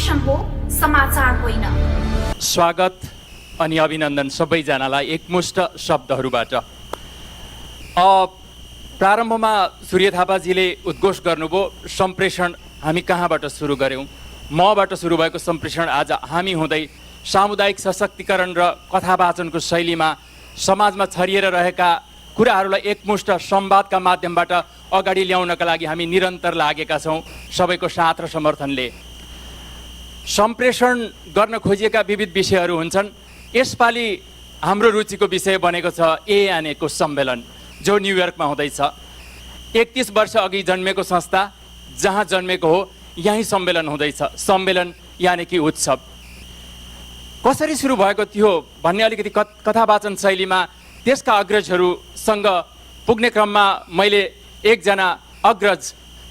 सम्प्रेषण हो, समाचार होइन। स्वागत अनि अभिनन्दन सबैजनालाई एकमुष्ट शब्दहरूबाट। प्रारम्भमा सूर्य थापाजीले उद्घोष गर्नुभयो, सम्प्रेषण हामी कहाँबाट सुरु गऱ्यौँ। मबाट सुरु भएको सम्प्रेषण आज हामी हुँदै सामुदायिक सशक्तिकरण र कथावाचनको शैलीमा समाजमा छरिएर रहेका कुराहरूलाई एकमुष्ट संवादका माध्यमबाट अगाडि ल्याउनका लागि हामी निरन्तर लागेका छौँ, सबैको साथ र समर्थनले। सम्प्रेषण गर्न खोजिएका विविध विषयहरू हुन्छन्। यसपालि हाम्रो रुचिको विषय बनेको छ ANAको सम्मेलन, जो न्युयोर्कमा हुँदैछ। 31 वर्ष अघि जन्मेको संस्था, जहाँ जन्मेको हो यहीँ सम्मेलन हुँदैछ। सम्मेलन यानि कि उत्सव कसरी सुरु भएको थियो भन्ने अलिकति कथावाचन शैलीमा त्यसका अग्रजहरूसँग पुग्ने क्रममा मैले एकजना अग्रज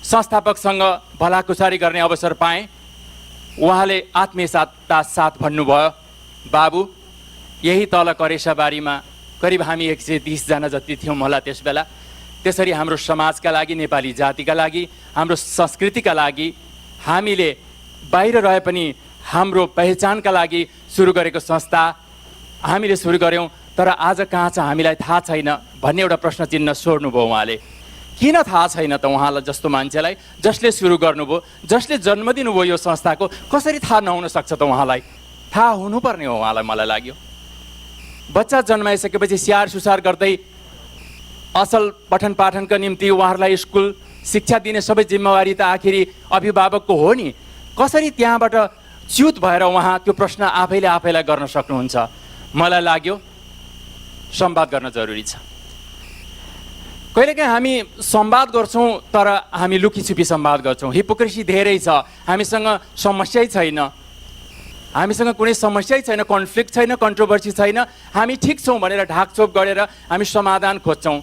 संस्थापकसँग भलाकुसारी गर्ने अवसर पाएँ। उहाँले आत्मीयताका साथ भन्नुभयो, बाबु यही तल करेसाबारीमा करिब हामी 130 जना जति थियौँ होला त्यस बेला। त्यसरी हाम्रो समाजका लागि, नेपाली जातिका लागि, हाम्रो संस्कृतिका लागि हामीले बाहिर रहे पनि हाम्रो पहिचानका लागि सुरु गरेको संस्था हामीले सुरु गऱ्यौँ, तर आज कहाँ छ हामीलाई थाहा छैन भन्ने एउटा प्रश्न चिन्ह सोध्नुभयो उहाँले। किन थाहा छैन त उहाँलाई जस्तो मान्छेलाई, जसले सुरु गर्नुभयो, जसले जन्म दिनुभयो यो संस्थाको, कसरी थाहा नहुन सक्छ त उहाँलाई? थाहा हुनुपर्ने हो उहाँलाई, मलाई लाग्यो। बच्चा जन्माइसकेपछि स्याहार सुसार गर्दै असल पठन पाठनका निम्ति उहाँहरूलाई स्कुल शिक्षा दिने सबै जिम्मेवारी त आखिरी अभिभावकको हो नि। कसरी त्यहाँबाट च्युत भएर उहाँ त्यो प्रश्न आफैलाई गर्न सक्नुहुन्छ? मलाई लाग्यो संवाद गर्न जरुरी छ। कहिलेकाहीँ हामी संवाद गर्छौँ तर हामी लुकीछुपी संवाद गर्छौँ। हिपोक्रेसी धेरै छ। हामीसँग समस्यै छैन, हामीसँग कुनै समस्यै छैन, कन्फ्लिक्ट छैन, कन्ट्रोभर्सी छैन। हामी ठिक छौँ भनेर ढाकछोप गरेर हामी समाधान खोज्छौँ।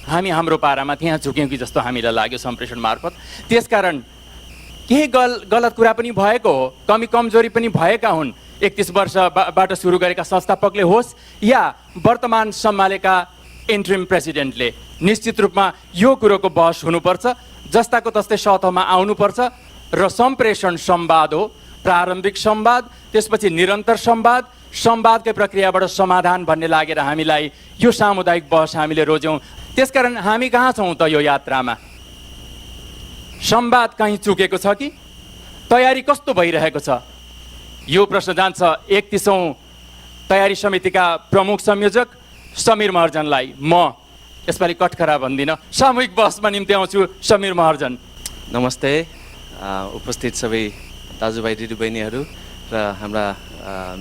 हामी हाम्रो पारामा त्यहाँ झुक्यौँ कि जस्तो हामीलाई लाग्यो सम्प्रेषण मार्फत। त्यसकारण केही गलत कुरा पनि भएको हो, कमी कमजोरी पनि भएका हुन्। 31 वर्षबाट सुरु गरेका संस्थापकले होस् या वर्तमान सम्हालेका इन्ट्रिम प्रेसिडेन्टले, निश्चित रूपमा यो कुरोको बहस हुनुपर्छ, जस्ताको तस्तै सतहमा आउनुपर्छ। र सम्प्रेषण संवाद हो, प्रारम्भिक संवाद, त्यसपछि निरन्तर संवाद, संवादकै प्रक्रियाबाट समाधान भन्ने लागेर हामीलाई यो सामुदायिक बहस हामीले रोज्यौँ। त्यसकारण हामी कहाँ छौँ त यो यात्रामा? संवाद कहीँ चुकेको छ कि? तयारी कस्तो भइरहेको छ? यो प्रश्न जान्छ 31औं तयारी समितिका प्रमुख संयोजक समीर महर्जनलाई। म यसपालि कटखरा भन्दिनँ, सामूहिक बहसमा निम्ति आउँछु। समीर महर्जन, नमस्ते। उपस्थित सबै दाजुभाइ दिदीबहिनीहरू र हाम्रा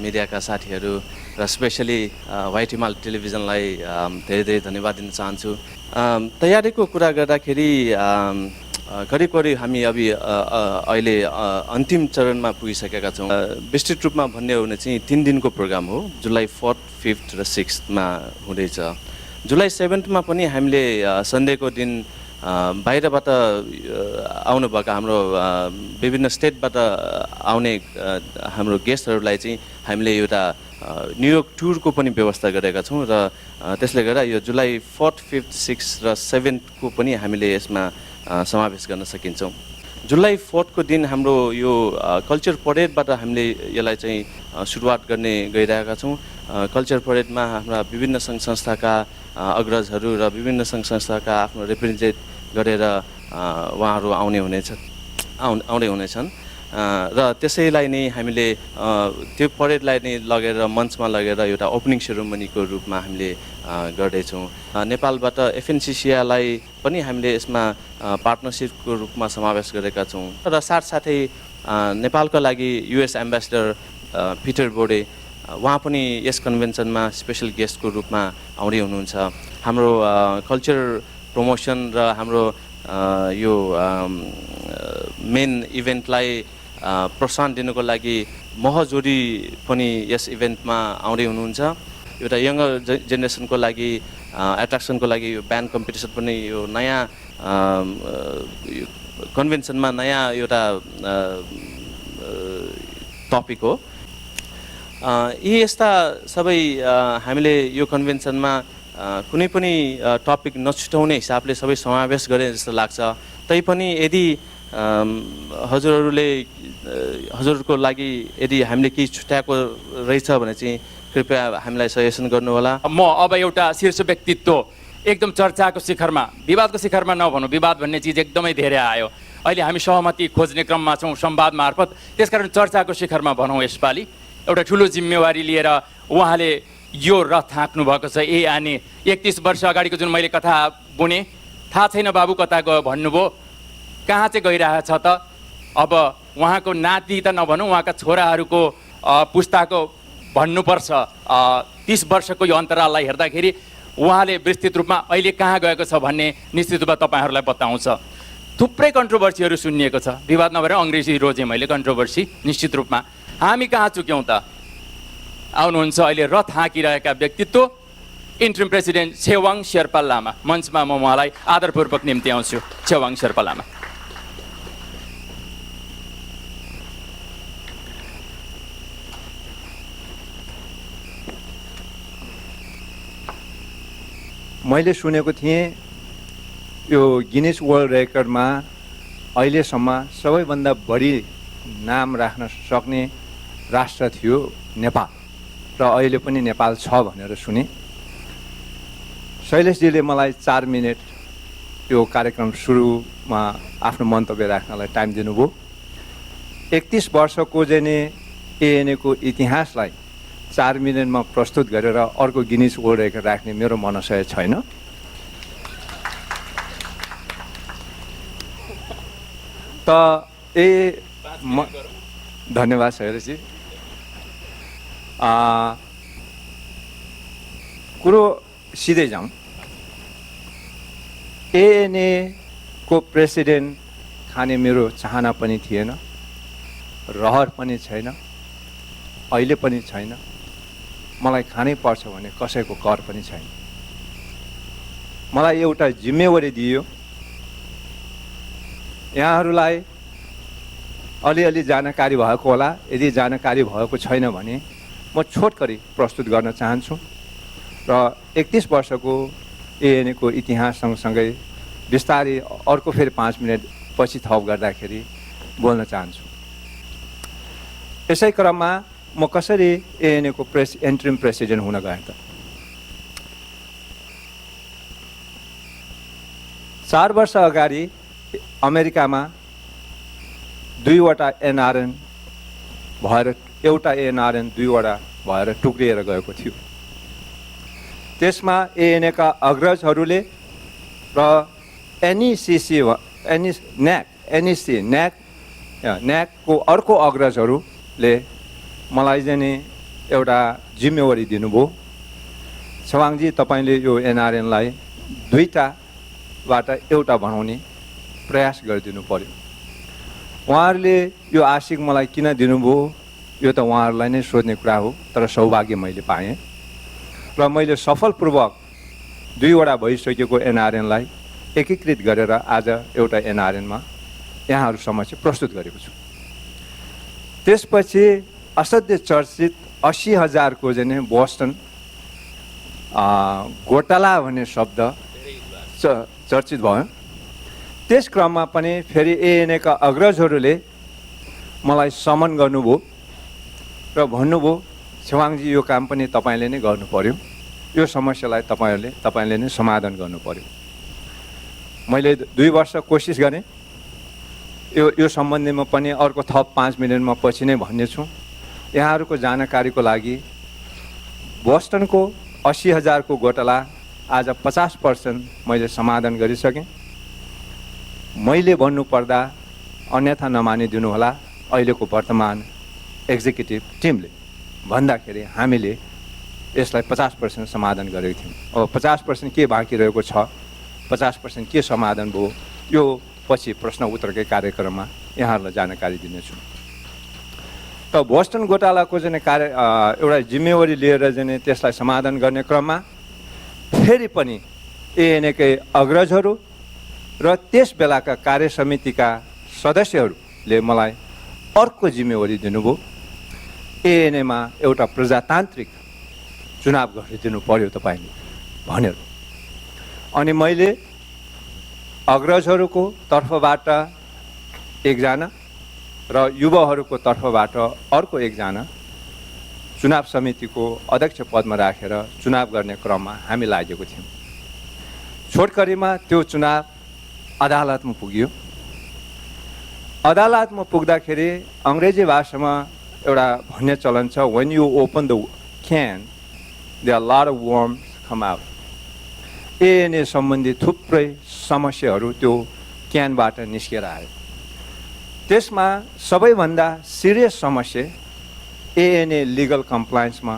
मिडियाका साथीहरू र स्पेसली व्हाइट हिमाल टेलिभिजनलाई धेरै धेरै धन्यवाद दिन चाहन्छु। तयारीको कुरा गर्दाखेरि करिब हामी अहिले अन्तिम चरणमा पुगिसकेका छौँ। विस्तृत रूपमा भन्ने हो भने चाहिँ 3 दिनको प्रोग्राम हो। जुलाई 4th, 5th र 6thमा हुँदैछ। जुलाई 7thमा पनि हामीले सन्डेको दिन बाहिरबाट आउनुभएका हाम्रो विभिन्न स्टेटबाट आउने हाम्रो गेस्टहरूलाई चाहिँ हामीले एउटा न्युयोर्क टुरको पनि व्यवस्था गरेका छौँ र त्यसले गर्दा यो जुलाई 4th, 5th, 6th र 7thको पनि हामीले यसमा समावेश गर्न सकिन्छौँ। जुलाई 4th को दिन हाम्रो यो कल्चर परेडबाट हामीले यसलाई चाहिँ सुरुवात गर्ने गइरहेका छौँ। कल्चर परेडमा हाम्रा विभिन्न सङ्घ संस्थाका अग्रजहरू र विभिन्न सङ्घ संस्थाका आफ्नो रिप्रेजेन्टेट गरेर उहाँहरू आउने हुनेछन् र त्यसैलाई नै हामीले त्यो परेडलाई नै लगेर मञ्चमा लगेर एउटा ओपनिङ सेरेमनीको रूपमा हामीले गर्दैछौँ। नेपालबाट FNCCI पनि हामीले यसमा पार्टनरसिपको रूपमा समावेश गरेका छौँ र साथसाथै नेपालका लागि US एम्बेसडर पिटर बोडे, उहाँ पनि यस कन्भेन्सनमा स्पेसल गेस्टको रूपमा आउँदै हुनुहुन्छ। हाम्रो कल्चर प्रमोसन र हाम्रो यो मेन इभेन्टलाई प्रोत्साहन दिनुको लागि महजोरी पनि यस इभेन्टमा आउँदै हुनुहुन्छ। एउटा यङ्गर जेनेरेसनको लागि एट्र्याक्सनको लागि यो ब्यान्ड कम्पिटिसन पनि यो नयाँ कन्भेन्सनमा नयाँ एउटा टपिक हो। यी यस्ता सबै हामीले यो कन्भेन्सनमा कुनै पनि टपिक नछुटाउने हिसाबले सबै समावेश गरे जस्तो लाग्छ। तैपनि यदि हजुरहरूले हजुरको लागि यदि हामीले केही छुट्याएको रहेछ भने चाहिँ कृपया हामीलाई सजेसन गर्नुहोला। म अब एउटा शीर्ष व्यक्तित्व एकदम चर्चाको शिखरमा, विवादको शिखरमा नभनौँ, विवाद भन्ने चिज एकदमै धेरै आयो। अहिले हामी सहमति खोज्ने क्रममा छौँ संवाद मार्फत, त्यसकारण चर्चाको शिखरमा भनौँ। यसपालि एउटा ठुलो जिम्मेवारी लिएर उहाँले यो रथ हाँक्नु भएको छ। आने 31 वर्ष अगाडिको जुन मैले कथा बुने, थाहा छैन बाबु कता गयो भन्नुभयो, कहाँ चाहिँ गइरहेछ त? अब उहाँको नाति त नभनौँ, उहाँका छोराहरूको पुस्ताको भन्नुपर्छ। 30 वर्षको यो अन्तराललाई हेर्दाखेरि उहाँले विस्तृत रूपमा अहिले कहाँ गएको छ भन्ने निश्चित रूपमा तपाईँहरूलाई बताउँछ। थुप्रै कन्ट्रोभर्सीहरू सुनिएको छ, विवाद नभएर अङ्ग्रेजी रोजेँ मैले, कन्ट्रोभर्सी निश्चित रूपमा। हामी कहाँ चुक्यौँ त? आउनुहुन्छ अहिले रथ हाँकिरहेका व्यक्तित्व, इन्ट्रिम प्रेसिडेन्ट छेवाङ शेर्पा लामा। मञ्चमा म उहाँलाई आदरपूर्वक निम्ति आउँछु। छेवाङ शेर्पा लामा। मैले सुनेको थिएँ यो गिनिज वर्ल्ड रेकर्डमा अहिलेसम्म सबैभन्दा बढी नाम राख्न सक्ने राष्ट्र थियो नेपाल, र अहिले पनि नेपाल छ भनेर सुने। शैलेशजीले मलाई 4 मिनट यो कार्यक्रम सुरुमा आफ्नो मन्तव्य राख्नलाई टाइम दिनुभयो। 31 वर्षको जेने एएनएको इतिहासलाई 4 मिनटमा प्रस्तुत गरेर अर्को गिनिज वर्ल्ड रेकर्ड राख्ने मेरो मनसाय छैन। त धन्यवाद शैलेशजी। कुरो सिधै जाउँ। एएनएको प्रेसिडेन्ट खाने मेरो चाहना पनि थिएन, रहर पनि छैन, अहिले पनि छैन। मलाई खानै पर्छ भने कसैको कर पनि छैन। मलाई एउटा जिम्मेवारी दियो। यहाँहरूलाई अलिअलि जानकारी भएको होला, यदि जानकारी भएको छैन भने म छोटकरी प्रस्तुत गर्न चाहन्छु र 31 वर्षको एएनएको इतिहास सँगसँगै बिस्तारै अर्को फेरि 5 मिनट पछि थप गर्दाखेरि बोल्न चाहन्छु। यसै क्रममा म कसरी एएनएको इन्ट्रिम प्रेसिडेन्ट हुन गएँ त? 4 वर्ष अगाडि अमेरिकामा 2वटा एनआरएन भएर, एउटा एनआरएन 2वटा भएर टुक्रिएर गएको थियो। त्यसमा एएनएका अग्रजहरूले र न्याकको अर्को अग्रजहरूले मलाई चाहिँ एउटा जिम्मेवारी दिनुभयो। छेवाङजी, तपाईँले यो एनआरएनलाई 2टाबाट एउटा बनाउने प्रयास गरिदिनु पर्यो। उहाँहरूले यो आशिक मलाई किन दिनुभयो यो त उहाँहरूलाई नै सोध्ने कुरा हो, तर सौभाग्य मैले पाएँ र मैले सफलपूर्वक 2वटा भइसकेको एनआरएनलाई एकीकृत गरेर आज एउटा एनआरएनमा यहाँहरू समक्ष प्रस्तुत गरेको छु। त्यसपछि असाध्य चर्चित 80,000 को चाहिँ बोस्टन घोटाला भन्ने शब्द चर्चित भयो। त्यस क्रममा पनि फेरि एएनएका अग्रजहरूले मलाई समन गर्नुभयो र भन्नुभयो, छेवाङजी यो काम पनि तपाईँले नै गर्नु पर्यो, यो समस्यालाई तपाईँले नै समाधान गर्नु पर्यो। मैले 2 वर्ष कोसिस गरेँ। यो सम्बन्धीमा पनि अर्को थप 5 मिनटमा पछि नै भन्नेछु। यहाँहरूको जानकारीको लागि बोस्टनको 80,000 को घोटाला आज 50% मैले समाधान गरिसकेँ। मैले भन्नुपर्दा अन्यथा नमानिदिनु होला, अहिलेको वर्तमान एक्जिक्युटिभ टिमले भन्दाखेरि हामीले यसलाई 50% समाधान गरेको थियौँ। अब 50% के बाँकी रहेको छ, 50% के समाधान भयो, यो पछि प्रश्न उत्तरकै कार्यक्रममा यहाँहरूलाई जानकारी दिनेछु। त बोस्टन घोटालाको चाहिँ एउटा जिम्मेवारी लिएर चाहिँ त्यसलाई समाधान गर्ने क्रममा फेरि पनि एएनएकै अग्रजहरू र त्यस बेलाका कार्य समितिका सदस्यहरूले मलाई अर्को जिम्मेवारी दिनुभयो। एएनएमा एउटा प्रजातान्त्रिक चुनाव गरिदिनु पर्यो तपाईँले भनेर। अनि मैले अग्रजहरूको तर्फबाट 1जना र युवाहरूको तर्फबाट अर्को एकजना चुनाव समितिको अध्यक्ष पदमा राखेर चुनाव गर्ने क्रममा हामी लागेको थियौँ। छोटकरीमा त्यो चुनाव अदालतमा पुग्यो। अदालतमा पुग्दाखेरि अङ्ग्रेजी भाषामा एउटा भन्ने चलन छ, when you open the can there are a lot of worms come out। ANA सम्बन्धी थुप्रै समस्याहरू त्यो क्यानबाट निस्केर आयो। त्यसमा सबैभन्दा सिरियस समस्या एएनए लिगल कम्प्लायन्समा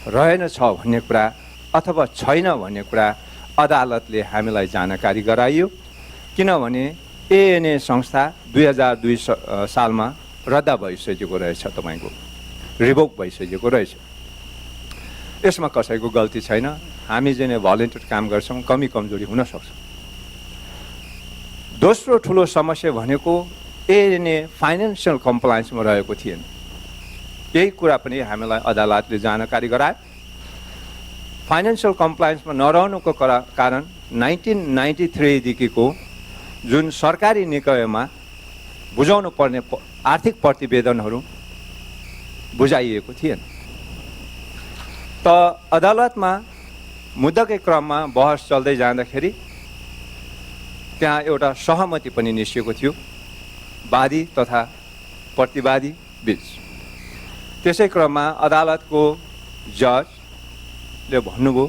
रहेनछ भन्ने कुरा अथवा छैन भन्ने कुरा अदालतले हामीलाई जानकारी गराइयो। किनभने एएनए संस्था 2002 सालमा रद्द भइसकेको रहेछ, तपाईँको रिभोक भइसकेको रहेछ। यसमा कसैको गल्ती छैन। हामी चाहिँ भलिन्टियर काम गर्छौँ, कमी कमजोरी हुनसक्छ। दोस्रो ठुलो समस्या भनेको एएनए फाइनेन्सियल कम्प्लायन्समा रहेको थिएन। यही कुरा पनि हामीलाई अदालतले जानकारी गरायो। फाइनेन्सियल कम्प्लायन्समा नरहनुको कारण 1993 देखिको जुन सरकारी निकायमा बुझाउनु पर्ने आर्थिक प्रतिवेदनहरू बुझाइएको थिएन। त अदालतमा मुद्दाकै क्रममा बहस चल्दै जाँदाखेरि त्यहाँ एउटा सहमति पनि निस्किएको थियो वादी तथा प्रतिवादी बीच। त्यसै क्रममा अदालतको जजले भन्नुभयो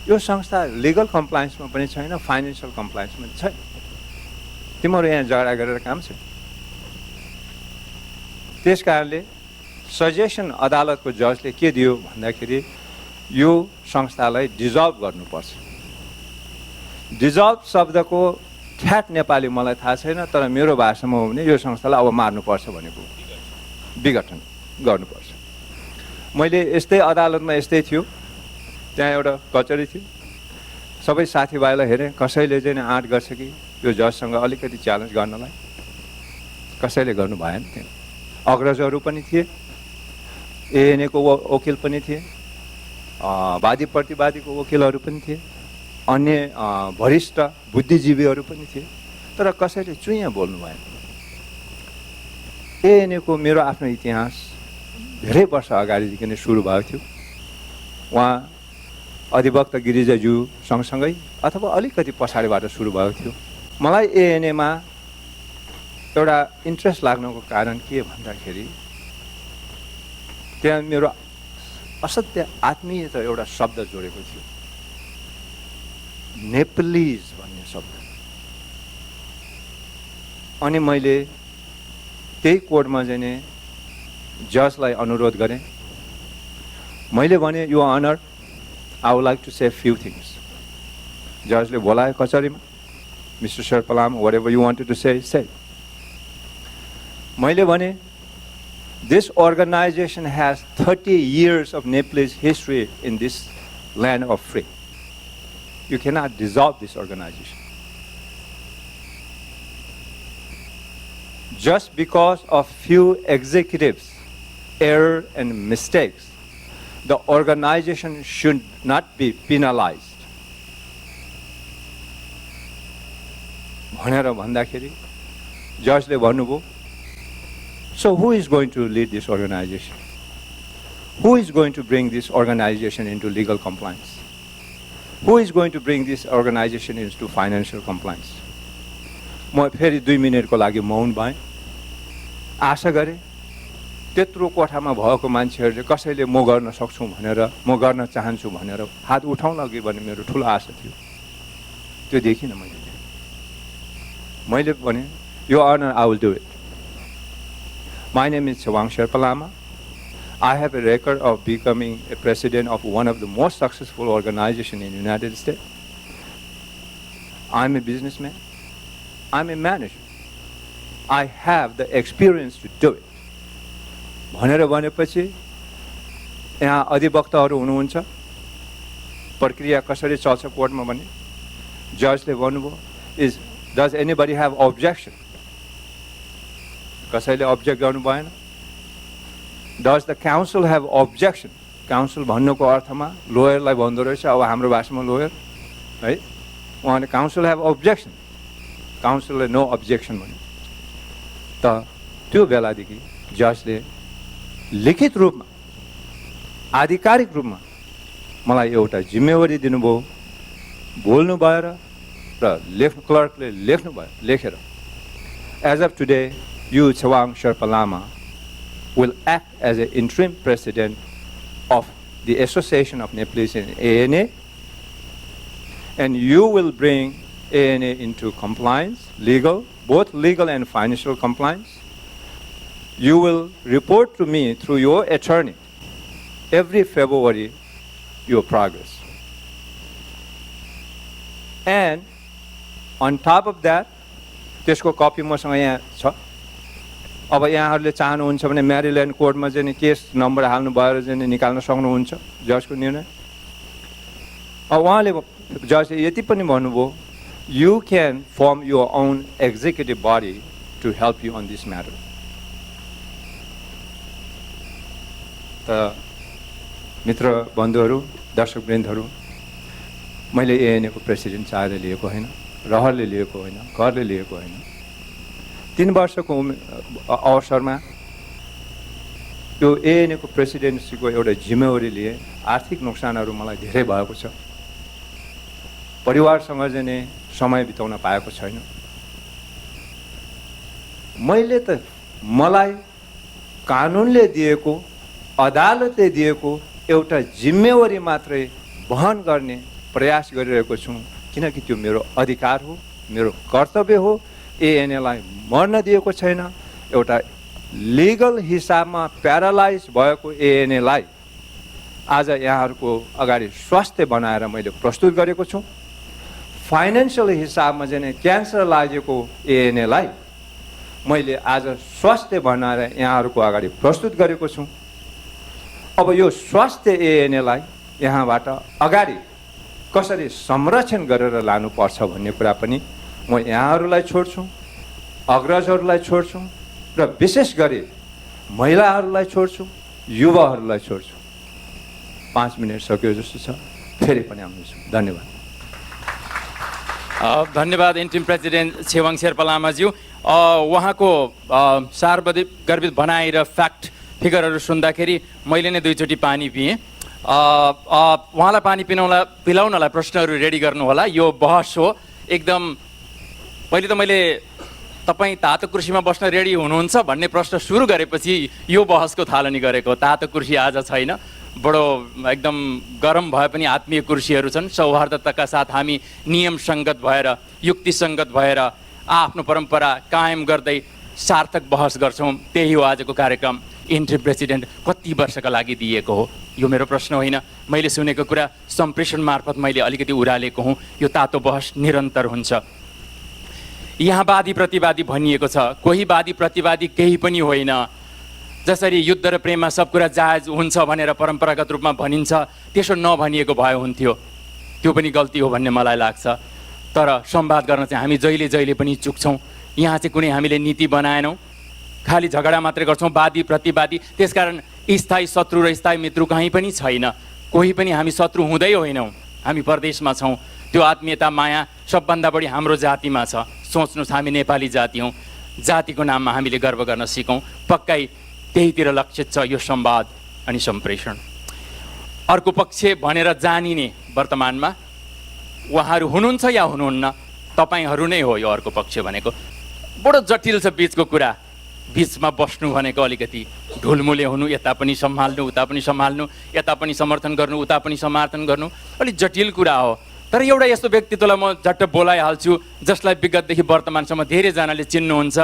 यो संस्था लिगल कम्प्लायन्समा पनि छैन, फाइनेन्सियल कम्प्लायन्समा पनि छैन, तिमीहरू यहाँ झगडा गरेर काम छैन। त्यस कारणले सजेसन अदालतको जजले के दियो भन्दाखेरि यो संस्थालाई डिजल्भ गर्नुपर्छ। डिजल्भ शब्दको ठ्याट नेपाली मलाई थाहा छैन, तर मेरो भाषामा हो भने यो संस्थालाई अब मार्नुपर्छ भनेको, विघटन गर्नुपर्छ। मैले यस्तै अदालतमा यस्तै थियो, त्यहाँ एउटा कचहरी थियो, सबै साथीभाइलाई हेरेँ, कसैले चाहिँ आँट गर्छ कि यो जजसँग अलिकति च्यालेन्ज गर्नलाई, कसैले गर्नु भएन। थियो अग्रजहरू पनि थिए, एएनएको वकिल पनि थिए, वादी प्रतिवादीको वकिलहरू पनि थिए, अन्य वरिष्ठ बुद्धिजीवीहरू पनि थिए, तर कसैले चुइया बोल्नु भएन। एएनएको मेरो आफ्नो इतिहास धेरै वर्ष अगाडिदेखि नै सुरु भएको थियो। उहाँ अधिवक्ता गिरिजाज्यू सँगसँगै अथवा अलिकति पछाडिबाट सुरु भएको थियो। मलाई एएनएमा एउटा इन्ट्रेस्ट लाग्नुको कारण के भन्दाखेरि त्यहाँ मेरो असाध्य आत्मीयता एउटा शब्द जोडेको थियो, नेप्लिज भन्ने शब्द। अनि मैले त्यही कोर्टमा चाहिँ नि जजलाई अनुरोध गरेँ। मैले भने your honour I would like to say few things. जजले बोलायो कचहरीमा, मिस्टर शेर्पलाम whatever you wanted to say. मैले भने this organization has 30 years of Nepalese history in this land of free. You cannot dissolve this organization. Just because of few executives' error and mistakes, the organization should not be penalized. भनेर भन्दाखेरि जजले भन्नुभयो, so who is going to lead this organization? Who is going to bring this organization into legal compliance? Who is going to bring this organization into financial compliance? म फेरि 2 मिनेटको लागि मौन भएँ। आशा गरेँ त्यत्रो कोठामा भएको मान्छेहरूले कसैले म गर्न सक्छु भनेर, म गर्न चाहन्छु भनेर हात उठाउन अघि भन्ने मेरो ठुलो आशा थियो। त्यो देखिनँ मैले भने यो honor I will do it. My name is Chawang Sherpa Lama. I have a record of becoming a president of one of the most successful organizations in the United States. I'm a businessman. I'm a manager. I have the experience to do it. भनेर भनेपछि यहाँ अधिवक्ताहरू हुनुहुन्छ, प्रक्रिया कसरी चल्छ कोर्टमा भने जजले भन्नुभयो, does anybody have objection? कसैले अब्जेक्ट गर्नु भएन। Does the council have objection? Council भन्नुको अर्थमा लोयरलाई भन्दो रहेछ, अब हाम्रो भाषामा लोयर है। उहाँले काउन्सिल हेभ अब्जेक्सन, काउन्सिलले नो अब्जेक्सन भन्यो। त त्यो बेलादेखि जजले लिखित रूपमा आधिकारिक रूपमा मलाई एउटा जिम्मेवारी दिनुभयो, बोल्नु भएर र क्लर्कले लेख्नु भयो, लेखेर as of today you Chawang Sherpa Lama will act as an interim president of the Association of Nepalese in ANA, and you will bring ANA into compliance, both legal and financial compliance. You will report to me through your attorney every February your progress. And on top of that, त्यसको copy मसँग यहाँ छ। अब यहाँहरूले चाहनुहुन्छ भने म्यारील्यान्ड कोर्टमा चाहिँ केस नम्बर हाल्नु भएर चाहिँ निकाल्न सक्नुहुन्छ जजको निर्णय। अब उहाँले जजले यति पनि भन्नुभयो, you can form your own executive body to help you on this matter. त मित्र बन्धुहरू, दर्शकवृन्दहरू, मैले एएनएको प्रेसिडेन्ट चाहेर लिएको होइन, रहरले लिएको होइन, घरले लिएको होइन। 3 वर्षको अवसरमा यो एएनएको प्रेसिडेन्सीको एउटा जिम्मेवारी लिए। आर्थिक नोक्सानहरू मलाई धेरै भएको छ, परिवारसँग चाहिँ समय बिताउन पाएको छैन। मैले त मलाई कानुनले दिएको, अदालतले दिएको एउटा जिम्मेवारी मात्रै वहन गर्ने प्रयास गरिरहेको छु, किनकि त्यो मेरो अधिकार हो, मेरो कर्तव्य हो। एएनएलाई मर्न दिएको छैन। एउटा लिगल हिसाबमा प्यारालाइज भएको एएनएलाई आज यहाँहरूको अगाडि स्वास्थ्य बनाएर मैले प्रस्तुत गरेको छु। फाइनेन्सियल हिसाबमा चाहिँ क्यान्सर लागेको एएनएलाई मैले आज स्वास्थ्य बनाएर यहाँहरूको अगाडि प्रस्तुत गरेको छु। अब यो स्वास्थ्य एएनएलाई यहाँबाट अगाडि कसरी संरक्षण गरेर लानुपर्छ भन्ने कुरा पनि म यहाँहरूलाई छोड्छु, अग्रजहरूलाई छोड्छु र विशेष गरी महिलाहरूलाई छोड्छु, युवाहरूलाई छोड्छु। 5 मिनट सक्यो जस्तो छ, फेरि पनि आउनेछु। धन्यवाद। धन्यवाद इन्टिम प्रेसिडेन्ट छेवाङ शेर्पा लामाज्यू। उहाँको सार्वधिक गर्भित भनाइ र फ्याक्ट फिगरहरू सुन्दाखेरि मैले नै 2 चोटि पानी पिएँ। उहाँलाई पानी पिलाउनलाई प्रश्नहरू रेडी गर्नु होला। यो बहस हो एकदम। पहिले त मैले तपाईँ तातो कुर्सीमा बस्न रेडी हुनुहुन्छ भन्ने प्रश्न सुरु गरेपछि यो बहसको थालनी गरेको। तातो कुर्सी आज छैन, बडो एकदम गरम भए पनि आत्मीय कुर्सीहरू छन्। सौहार्दताका साथ हामी नियम सङ्गत भएर, युक्तिसङ्गत भएर आफ्नो परम्परा कायम गर्दै सार्थक बहस गर्छौँ। त्यही हो आजको कार्यक्रम। इन्ट्रिम प्रेसिडेन्ट कति वर्षका लागि दिएको हो, यो मेरो प्रश्न होइन। मैले सुनेको कुरा सम्प्रेषण मार्फत मैले अलिकति उरालेको हुँ। यो तातो बहस निरन्तर हुन्छ। यहाँ वादी प्रतिवादी भनिएको छ, कोही वादी प्रतिवादी केही पनि होइन। जसरी युद्ध र प्रेममा सब कुरा जायज हुन्छ भनेर परम्परागत रूपमा भनिन्छ, त्यसो नभनिएको भए हुन्थ्यो। त्यो पनि गल्ती हो भन्ने मलाई लाग्छ। तर संवाद गर्न चाहिँ हामी जहिले जहिले पनि चुक्छौँ। यहाँ चाहिँ कुनै हामीले नीति बनाएनौँ, खालि झगडा मात्रै गर्छौँ, वादी प्रतिवादी। त्यसकारण स्थायी शत्रु र स्थायी मित्र कहीँ पनि छैन। कोही पनि हामी शत्रु हुँदै होइनौँ, हामी परदेशमा छौँ। त्यो आत्मीयता माया सबभन्दा बढी हाम्रो जातिमा छ। सोच्नुहोस्, हामी नेपाली जाति हौँ, जातिको नाममा हामीले गर्व गर्न सिकौँ। पक्कै त्यहीतिर लक्षित छ यो संवाद अनि सम्प्रेषण। अर्को पक्ष भनेर जानिने वर्तमानमा उहाँहरू हुनुहुन्छ या हुनुहुन्न, तपाईँहरू नै हो यो अर्को पक्ष भनेको। बडो जटिल छ बिचको कुरा। बिचमा बस्नु भनेको अलिकति ढुलमुले हुनु, यता पनि सम्हाल्नु, उता पनि सम्हाल्नु, यता पनि समर्थन गर्नु, उता पनि समर्थन गर्नु, अलिक जटिल कुरा हो। तर एउटा यस्तो व्यक्तित्वलाई म झट्ट बोलाइहाल्छु जसलाई विगतदेखि वर्तमानसम्म धेरैजनाले चिन्नुहुन्छ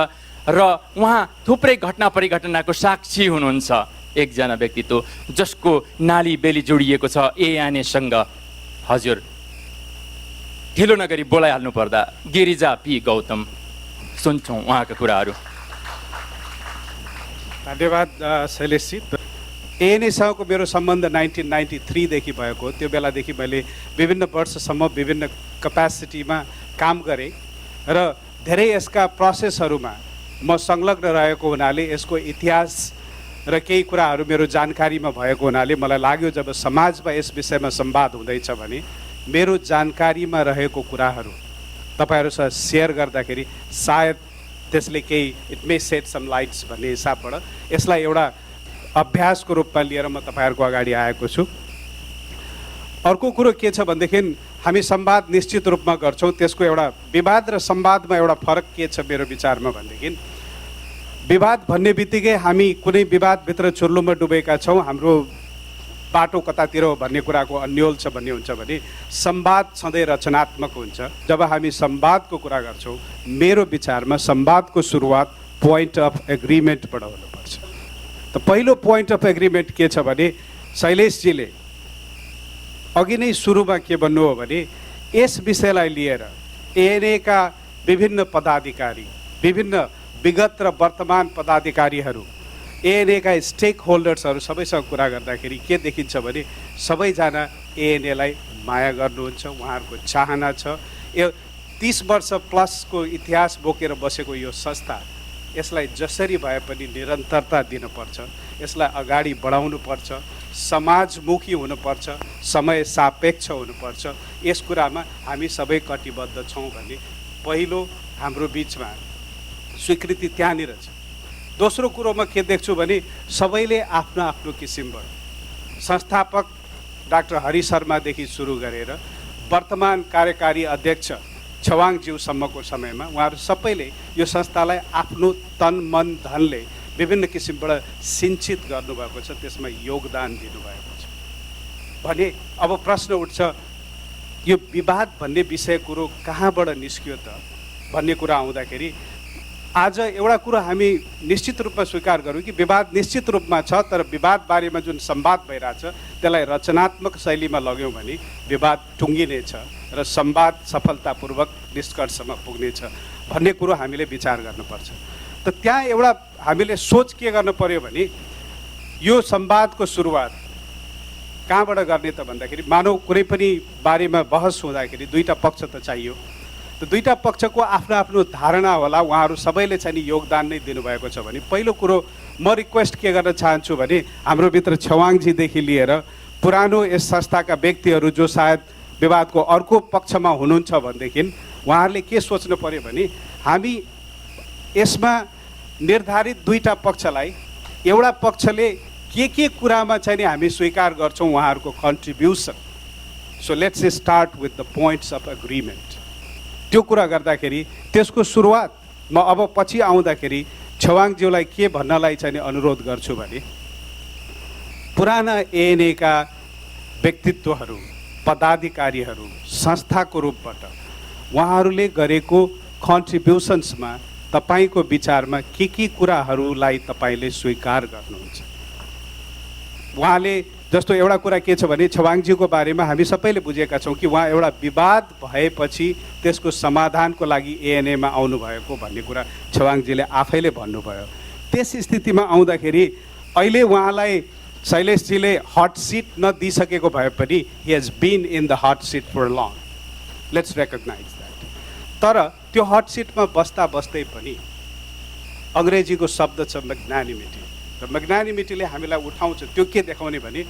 र उहाँ थुप्रै घटना परिघटनाको साक्षी हुनुहुन्छ। एकजना व्यक्तित्व जसको नाली बेली जोडिएको छ एएनएसँग। हजुर, ढिलो नगरी बोलाइहाल्नु पर्दा गिरिजा पी गौतम, सुन्छौँ उहाँका कुराहरू। धन्यवाद शैलेशजी। एएनएसँगको मेरो सम्बन्ध 1993 देखि भएको। त्यो बेलादेखि मैले विभिन्न वर्षसम्म विभिन्न क्यापासिटीमा काम गरेँ र धेरै यसका प्रोसेसहरूमा म संलग्न रहेको हुनाले यसको इतिहास र केही कुराहरू मेरो जानकारीमा भएको हुनाले मलाई लाग्यो जब समाजमा यस विषयमा संवाद हुँदैछ भने मेरो जानकारीमा रहेको कुराहरू तपाईँहरूसँग सेयर गर्दाखेरि सायद त्यसले केही it may shed some lights भन्ने हिसाबबाट यसलाई एउटा अभ्यासको रूपमा लिएर म तपाईँहरूको अगाडि आएको छु। अर्को कुरो के छ भनेदेखि हामी संवाद निश्चित रूपमा गर्छौँ, त्यसको एउटा विवाद र संवादमा एउटा फरक के छ मेरो विचारमा भनेदेखि विवाद भन्ने बित्तिकै हामी कुनै विवादभित्र चुर्लुमा डुबेका छौँ, हाम्रो बाटो कतातिर हो भन्ने कुराको अन्यल छ भन्ने हुन्छ भने संवाद सधैँ रचनात्मक हुन्छ। जब हामी संवादको कुरा गर्छौँ मेरो विचारमा संवादको सुरुवात पोइन्ट अफ एग्रिमेन्टबाट हुनुपर्छ। त पहिलो पोइन्ट अफ एग्रिमेन्ट के छ भने शैलेशजीले अघि नै सुरुमा के भन्नु हो भने यस विषयलाई लिएर एएनएका विभिन्न पदाधिकारी, विभिन्न विगत र वर्तमान पदाधिकारीहरू, एएनएका स्टेक होल्डर्सहरू सबैसँग कुरा गर्दाखेरि के देखिन्छ भने सबैजना एएनएलाई माया गर्नुहुन्छ, उहाँहरूको चाहना छ। यो 30 वर्ष प्लसको इतिहास बोकेर बसेको यो संस्था, यसलाई जसरी भए पनि निरन्तरता दिनुपर्छ, यसलाई अगाडि बढाउनुपर्छ, समाजमुखी हुनुपर्छ, समय सापेक्ष हुनुपर्छ। यस कुरामा हामी सबै कटिबद्ध छौँ भन्ने पहिलो हाम्रो बिचमा स्वीकृति त्यहाँनिर छ। दोस्रो कुरोमा के देख्छु भने सबैले आफ्नो आफ्नो किसिमबाट संस्थापक डाक्टर हरि शर्मादेखि सुरु गरेर वर्तमान कार्यकारी अध्यक्ष छवाङज्यूसम्मको समयमा उहाँहरू सबैले यो संस्थालाई आफ्नो तन मन धनले विभिन्न किसिमबाट सिञ्चित गर्नुभएको छ, त्यसमा योगदान दिनुभएको छ भने अब प्रश्न उठ्छ यो विवाद भन्ने विषय कुरो कहाँबाट निस्कियो त भन्ने कुरा आउँदाखेरि आज एउटा कुरो हामी निश्चित रूपमा स्वीकार गरौँ कि विवाद निश्चित रूपमा छ, तर विवाद बारेमा जुन संवाद भइरहेछ त्यसलाई रचनात्मक शैलीमा लग्यौँ भने विवाद टुङ्गिनेछ र संवाद सफलतापूर्वक निष्कर्षमा पुग्नेछ भन्ने कुरो हामीले विचार गर्नुपर्छ। त त्यहाँ एउटा हामीले सोच के गर्न पर्यो भने यो संवादको सुरुवात कहाँबाट गर्ने त भन्दाखेरि मानव कुनै पनि बारेमा बहस हुँदाखेरि दुईटा पक्ष त चाहियो। त दुईटा पक्षको आफ्नो आफ्नो धारणा होला, उहाँहरू सबैले चाहिँ नि योगदान नै दिनुभएको छ भने पहिलो कुरो म रिक्वेस्ट के गर्न चाहन्छु भने हाम्रो भित्र छवाङजीदेखि लिएर पुरानो यस संस्थाका व्यक्तिहरू जो सायद विवादको अर्को पक्षमा हुनुहुन्छ भनेदेखि उहाँहरूले के सोच्नु पर्यो भने हामी यसमा निर्धारित दुईटा पक्षलाई एउटा पक्षले के कुरामा चाहिँ नि हामी स्वीकार गर्छौँ उहाँहरूको contribution. So let's start with the points of agreement. त्यो कुरा गर्दाखेरि त्यसको सुरुवात म अब पछि आउँदाखेरि छवाङज्यूलाई के भन्नलाई चाहिँ अनुरोध गर्छु भने पुराना एएनएका व्यक्तित्वहरू, पदाधिकारीहरू, संस्थाको रूपबाट उहाँहरूले गरेको कन्ट्रिब्युसन्समा तपाईँको विचारमा के कुराहरूलाई तपाईँले स्वीकार गर्नुहुन्छ? उहाँले जस्तो एउटा कुरा के छ भने छवाङज्यूको बारेमा हामी सबैले बुझेका छौँ कि उहाँ एउटा विवाद भएपछि त्यसको समाधानको लागि एएनएमा आउनुभएको भन्ने कुरा छवाङजीले आफैले भन्नुभयो। त्यस स्थितिमा आउँदाखेरि अहिले उहाँलाई शैलेशजीले हट सिट नदिइसकेको भए पनि he has been in the hot seat for long, let's recognise that. तर त्यो हट सिटमा बस्दा बस्दै पनि अङ्ग्रेजीको शब्द छ मैग्नानिमिटी, र मैग्नानिमिटीले हामीलाई उठाउँछ। त्यो के देखाउने भने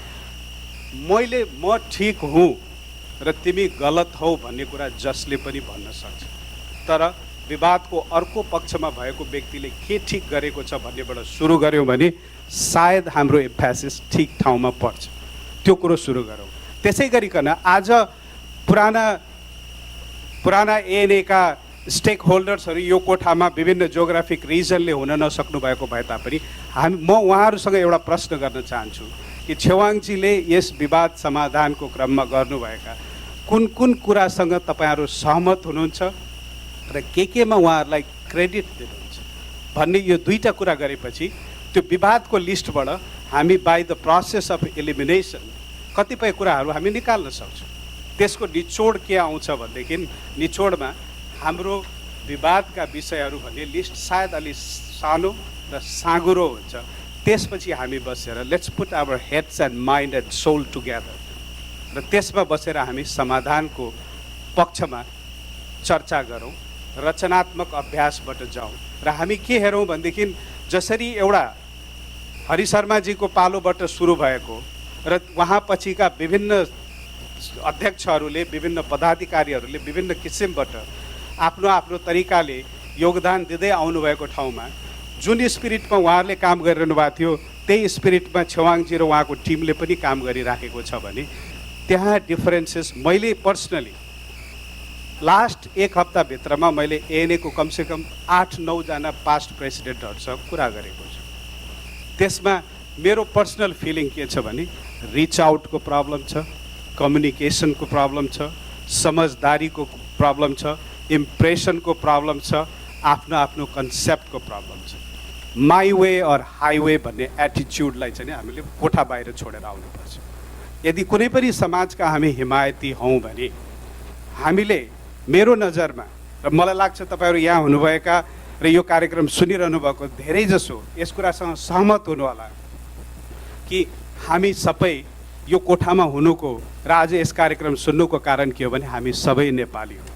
म ठिक हुँ र तिमी गलत हौ भन्ने कुरा जसले पनि भन्न सक्छ, तर विवादको अर्को पक्षमा भएको व्यक्तिले के ठिक गरेको छ भन्नेबाट सुरु गऱ्यौँ भने सायद हाम्रो एम्फेसिस ठिक ठाउँमा पर्छ। त्यो कुरो सुरु गरौँ। त्यसै गरिकन आज पुराना एएनएका स्टेक होल्डर्सहरू यो कोठामा विभिन्न जियोग्राफिक रिजनले हुन नसक्नु भएको भए तापनि म उहाँहरूसँग एउटा प्रश्न गर्न चाहन्छु कि छेवाङजीले यस विवाद समाधानको क्रममा गर्नुभएका कुन कुरासँग तपाईँहरू सहमत हुनुहुन्छ र केमा उहाँहरूलाई क्रेडिट दिनुहुन्छ भन्ने यो दुईटा कुरा गरेपछि त्यो विवादको लिस्टबाट हामी by the process of elimination कतिपय कुराहरू हामी निकाल्न सक्छौँ। त्यसको निचोड के आउँछ भनेदेखि निचोडमा हाम्रो विवादका विषयहरू भन्ने लिस्ट सायद अलि सानो र साँगुरो हुन्छ। त्यसपछि हामी बसेर let's put our heads and mind and soul together र त्यसमा बसेर हामी समाधानको पक्षमा चर्चा गरौँ, रचनात्मक अभ्यासबाट जाउँ र हामी के हेरौँ भनेदेखि जसरी एउटा हरि शर्माजीको पालोबाट सुरु भएको र उहाँ पछिका विभिन्न अध्यक्षहरूले, विभिन्न पदाधिकारीहरूले विभिन्न किसिमबाट आफ्नो आफ्नो तरिकाले योगदान दिँदै आउनुभएको ठाउँमा जुन स्पिरिटमा उहाँहरूले काम गरिरहनु भएको थियो त्यही स्पिरिटमा छेवाङजी र उहाँको टिमले पनि काम गरिराखेको छ भने त्यहाँ डिफरेन्सेस मैले पर्सनली लास्ट एक हप्ताभित्रमा मैले एएनएको कमसेकम 8-9 जना पास्ट प्रेसिडेन्टहरूसँग कुरा गरेको छु। त्यसमा मेरो पर्सनल फिलिङ के छ भने रिच आउटको प्रब्लम छ, कम्युनिकेसनको प्रब्लम छ, समझदारीको प्रब्लम छ, इम्प्रेसनको प्रब्लम छ, आफ्नो आफ्नो कन्सेप्टको प्रब्लम छ। माई वे और हाईवे भन्ने एटिच्युडलाई चाहिँ हामीले कोठा बाहिर छोडेर आउनुपर्छ। यदि कुनै पनि समाजका हामी हिमायती हौँ भने हामीले मेरो नजरमा र मलाई लाग्छ तपाईँहरू यहाँ हुनुभएका र यो कार्यक्रम सुनिरहनु भएको धेरैजसो यस कुरासँग सहमत हुनु होला कि हामी सबै यो कोठामा हुनुको र आज यस कार्यक्रम सुन्नुको कारण के हो भने हामी सबै नेपाली हौँ।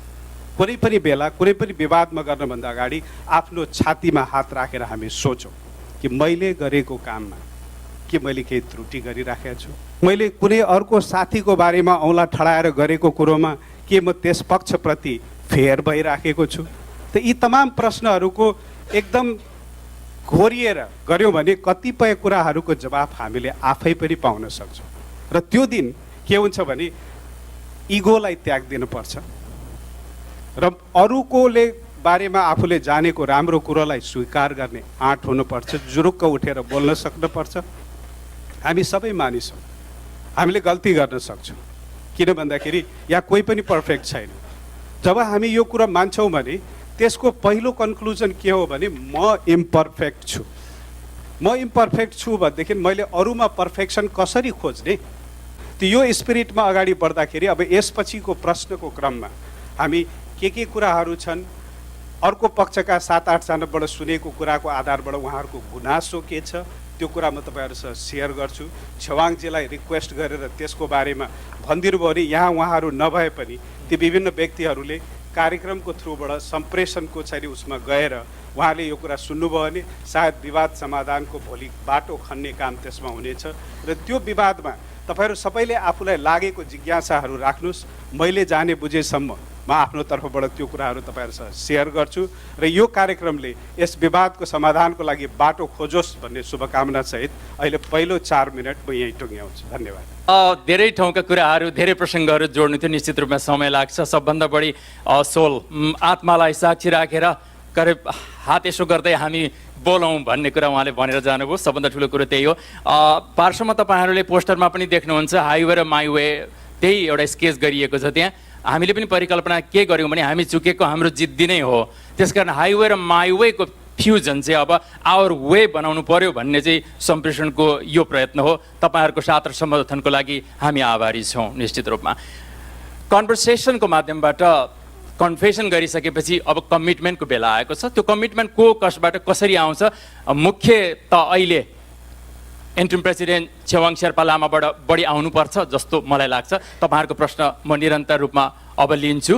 कुनै पनि बेला कुनै पनि विवादमा गर्नभन्दा अगाडि आफ्नो छातीमा हात राखेर हामी सोचौँ कि मैले गरेको काममा के मैले केही त्रुटि गरिराखेको छु, मैले कुनै अर्को साथीको बारेमा औँला ठडाएर गरेको कुरोमा के म त्यस पक्षप्रति फेयर भइराखेको छु। त यी तमाम प्रश्नहरूको एकदम घोरिएर गऱ्यौँ भने कतिपय कुराहरूको जवाफ हामीले आफै पनि पाउन सक्छौँ। र त्यो दिन के हुन्छ भने इगोलाई त्याग दिनुपर्छ र अरूकोले बारेमा आफूले जानेको राम्रो कुरोलाई स्वीकार गर्ने आँट हुनुपर्छ, जुरुक्क उठेर बोल्न सक्नुपर्छ। हामी सबै मानिस हौँ, हामीले गल्ती गर्न सक्छौँ, किन भन्दाखेरि यहाँ कोही पनि पर्फेक्ट छैन। जब हामी यो कुरा मान्छौँ भने त्यसको पहिलो कन्क्लुजन के हो भने म इम्पर्फेक्ट छु। म इम्पर्फेक्ट छु भनेदेखि मैले अरूमा पर्फेक्सन कसरी खोज्ने? त्यो यो स्पिरिटमा अगाडि बढ्दाखेरि अब यसपछिको प्रश्नको क्रममा हामी के कुराहरू छन्, अर्को पक्षका 7-8 जनाबाट सुनेको कुराको आधारबाट उहाँहरूको गुनासो के छ त्यो कुरा म तपाईँहरूसँग सेयर गर्छु। छेवाङजीलाई रिक्वेस्ट गरेर त्यसको बारेमा भनिदिनु भयो भने यहाँ उहाँहरू नभए पनि ती विभिन्न व्यक्तिहरूले कार्यक्रमको थ्रुबाट सम्प्रेषणको चाहिँ उसमा गएर उहाँले यो कुरा सुन्नुभयो भने सायद विवाद समाधानको भोलि बाटो खन्ने काम त्यसमा हुनेछ। र त्यो विवादमा तपाईँहरू सबैले आफूलाई लागेको जिज्ञासाहरू राख्नुहोस्। मैले जाने बुझेसम्म म आफ्नो तर्फबाट त्यो कुराहरू तपाईँहरूसँग सेयर गर्छु र यो कार्यक्रमले यस विवादको समाधानको लागि बाटो खोजोस् भन्ने शुभकामना सहित अहिले पहिलो 4 मिनट म यहीँ टुङ्ग्याउँछु। धन्यवाद। धेरै ठाउँका कुराहरू धेरै प्रसङ्गहरू जोड्नु थियो, निश्चित रूपमा समय लाग्छ। सबभन्दा बढी सोल आत्मालाई साक्षी राखेर करिब हात यसो गर्दै हामी बोलौँ भन्ने कुरा उहाँले भनेर जानुभयो। सबभन्दा ठुलो कुरो त्यही हो। पार्श्वमा तपाईँहरूले पोस्टरमा पनि देख्नुहुन्छ हाइवे र माई वे त्यही एउटा स्केच गरिएको छ। त्यहाँ हामीले पनि परिकल्पना के गर्यौँ भने हामी चुकेको हाम्रो जिद्दी नै हो, त्यसकारण हाइवे र माई वेको फ्युजन चाहिँ अब आवर वे बनाउनु पर्यो भन्ने चाहिँ सम्प्रेषणको यो प्रयत्न हो। तपाईँहरूको साथ र समर्थनको लागि हामी आभारी छौँ। निश्चित रूपमा कन्भर्सेसनको माध्यमबाट कन्फेसन गरिसकेपछि अब कमिटमेन्टको बेला आएको छ। त्यो कमिटमेन्ट को कसबाट कसरी आउँछ? मुख्य त अहिले इन्ट्रिम प्रेसिडेन्ट छेवाङ शेर्पा लामाबाट बढी आउनुपर्छ जस्तो मलाई लाग्छ। तपाईँहरूको प्रश्न म निरन्तर रूपमा अब लिन्छु।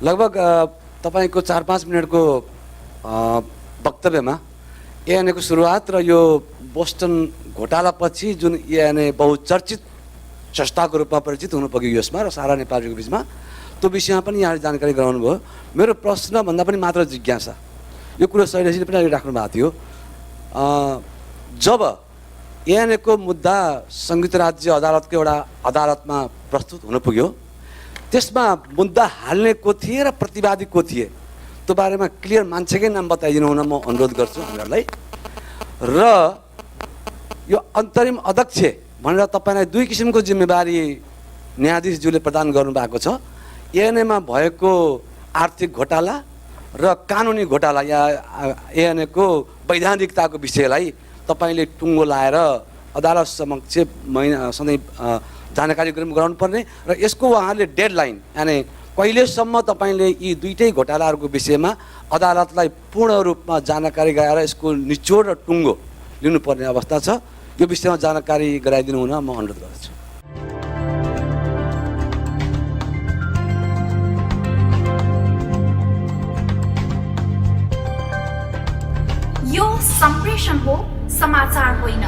लगभग तपाईँको 4-5 मिनटको वक्तव्यमा एएनएको सुरुवात र यो बोस्टन घोटालापछि जुन एएनए बहुचर्चित संस्थाको रूपमा परिचित हुनु पुग्यो यसमा र सारा नेपालीको बिचमा, त्यो विषयमा पनि यहाँले जानकारी गराउनु भयो। मेरो प्रश्न भन्दा पनि मात्र जिज्ञासा, यो कुरो शैलेशजीले पनि राख्नु भएको थियो। जब एएनएको मुद्दा संयुक्त राज्य अदालतको एउटा अदालतमा प्रस्तुत हुन पुग्यो, त्यसमा मुद्दा हाल्ने को थिए र प्रतिवादी को थिए त्यो बारेमा क्लियर मान्छेकै नाम बताइदिनु हुन म अनुरोध गर्छु हामीहरूलाई। र यो अन्तरिम अध्यक्ष भनेर तपाईँलाई 2 किसिमको जिम्मेवारी न्यायाधीशज्यूले प्रदान गर्नुभएको छ। एएनएमा भएको आर्थिक घोटाला र कानुनी घोटाला या एएनएको वैधानिकताको विषयलाई तपाईँले टुङ्गो लाएर अदालत समक्ष सधैँ जानकारी गराउनुपर्ने र यसको उहाँहरूले डेडलाइन यानि कहिलेसम्म तपाईँले यी दुईटै घोटालाहरूको विषयमा अदालतलाई पूर्ण रूपमा जानकारी गराएर यसको निचोड र टुङ्गो लिनुपर्ने अवस्था छ। यो विषयमा जानकारी गराइदिनु हुन म अनुरोध गर्दछु। यो सम्प्रेषण हो, समाचार होइन।